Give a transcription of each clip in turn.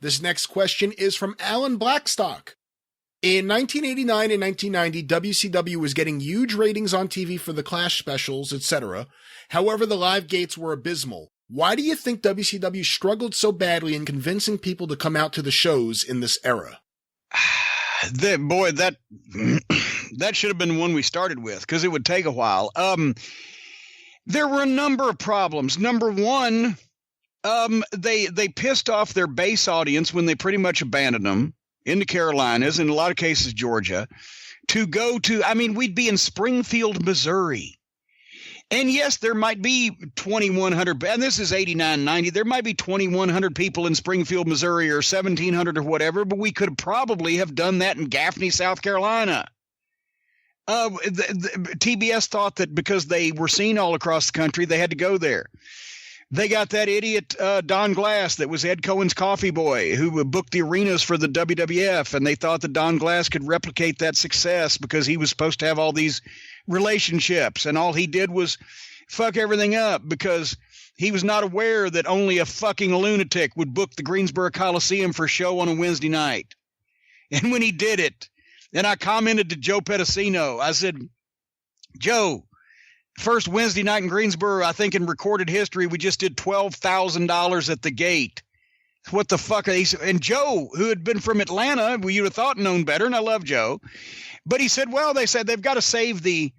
This next question is from Alan Blackstock. In 1989 and 1990, WCW was getting huge ratings on TV for the Clash specials, etc. However, the live gates were abysmal. Why do you think WCW struggled so badly in convincing people to come out to the shows in this era? That should have been the one we started with, because it would take a while. There were a number of problems. Number one, they pissed off their base audience when they pretty much abandoned them in the Carolinas, in a lot of cases Georgia, to go to, we'd be in Springfield, Missouri. And yes, there might be 2,100, and this is 89, 90, there might be 2,100 people in Springfield, Missouri, or 1,700 or whatever, but we could probably have done that in Gaffney, South Carolina. The TBS thought that because they were seen all across the country, they had to go there. They got that idiot Don Glass that was Ed Cohen's coffee boy who booked the arenas for the WWF, and they thought that Don Glass could replicate that success because he was supposed to have all these relationships, and all he did was fuck everything up because he was not aware that only a fucking lunatic would book the Greensboro Coliseum for a show on a Wednesday night. And when he did it, and I commented to Joe Pedicino, I said, Joe, first Wednesday night in Greensboro, I think in recorded history, we just did $12,000 at the gate. What the fuck are these? And Joe, who had been from Atlanta, well, you'd have thought known better, and I love Joe. But he said, well, they said they've got to save the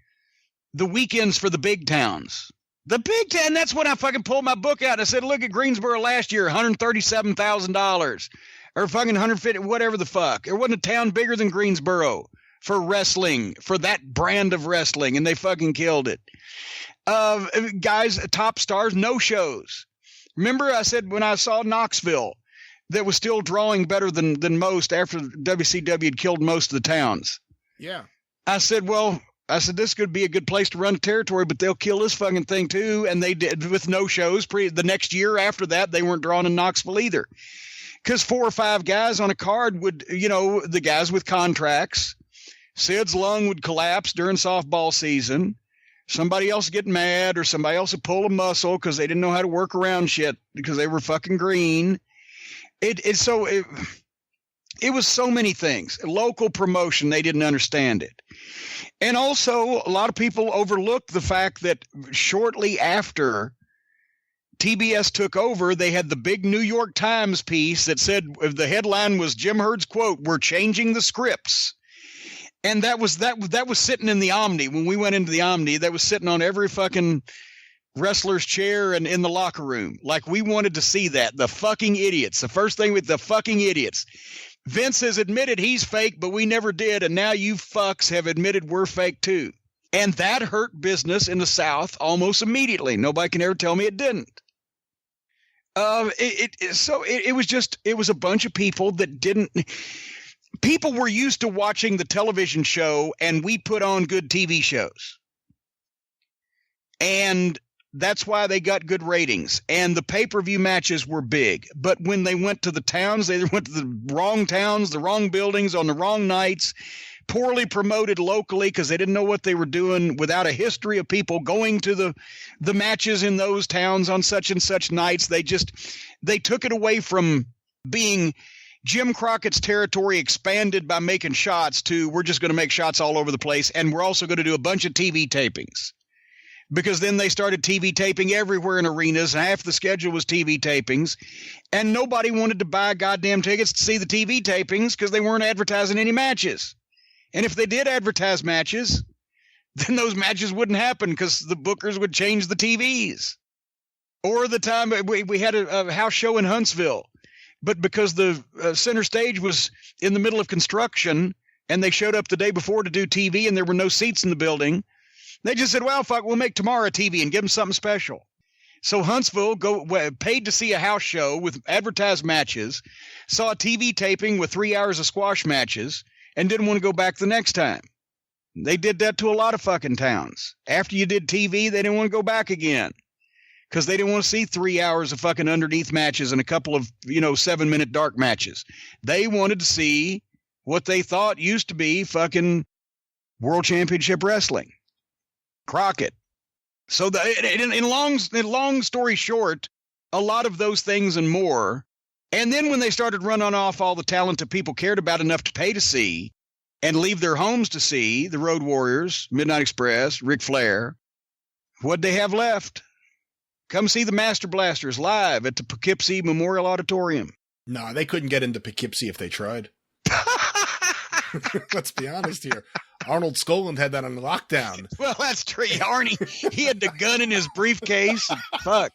weekends for the big towns. The big town, that's when I fucking pulled my book out. And I said, look at Greensboro last year, $137,000. Or fucking 150, whatever the fuck. There wasn't a town bigger than Greensboro for wrestling, for that brand of wrestling, and they fucking killed it. Guys, top stars, no shows. Remember I said when I saw Knoxville that was still drawing better than most after WCW had killed most of the towns. Yeah. I said, this could be a good place to run a territory, but they'll kill this fucking thing too. And they did with no shows. The next year after that, they weren't drawing in Knoxville either. Because 4 or 5 guys on a card would, the guys with contracts, Sid's lung would collapse during softball season. Somebody else get mad, or somebody else would pull a muscle because they didn't know how to work around shit because they were fucking green. It was so many things. Local promotion, they didn't understand it. And also, a lot of people overlooked the fact that shortly after TBS took over, they had the big New York Times piece that said, the headline was Jim Herd's quote, "We're changing the scripts." And that was sitting in the Omni. When we went into the Omni, that was sitting on every fucking wrestler's chair and in the locker room. Like, we wanted to see that. The fucking idiots. The first thing with the fucking idiots. Vince has admitted he's fake, but we never did. And now you fucks have admitted we're fake too. And that hurt business in the South almost immediately. Nobody can ever tell me it didn't. It was a bunch of people that didn't. People were used to watching the television show, and we put on good TV shows. And that's why they got good ratings. And the pay-per-view matches were big. But when they went to the towns, they went to the wrong towns, the wrong buildings, on the wrong nights, poorly promoted locally because they didn't know what they were doing, without a history of people going to the matches in those towns on such and such nights. They took it away from being Jim Crockett's territory expanded by making shots to, we're just going to make shots all over the place, and we're also going to do a bunch of TV tapings. Because then they started TV taping everywhere in arenas, and half the schedule was TV tapings, and nobody wanted to buy goddamn tickets to see the TV tapings because they weren't advertising any matches. And if they did advertise matches, then those matches wouldn't happen because the bookers would change the TVs. Or the time we had a house show in Huntsville, but because the center stage was in the middle of construction and they showed up the day before to do TV and there were no seats in the building, they just said, well, fuck, we'll make tomorrow TV and give them something special. So Huntsville paid to see a house show with advertised matches, saw a TV taping with 3 hours of squash matches, and didn't want to go back the next time. They did that to a lot of fucking towns. After you did TV, they didn't want to go back again because they didn't want to see 3 hours of fucking underneath matches and a couple of, 7-minute dark matches. They wanted to see what they thought used to be fucking World Championship Wrestling. Crockett. So in long story short, a lot of those things and more And then when they started running off all the talent that people cared about enough to pay to see and leave their homes to see, the Road Warriors, Midnight Express, Ric Flair, what'd they have left? Come see the Master Blasters live at the Poughkeepsie Memorial Auditorium. No, they couldn't get into Poughkeepsie if they tried. Let's be honest here. Arnold Skoland had that on lockdown. Well, that's true. Arnie, he had the gun in his briefcase. And fuck.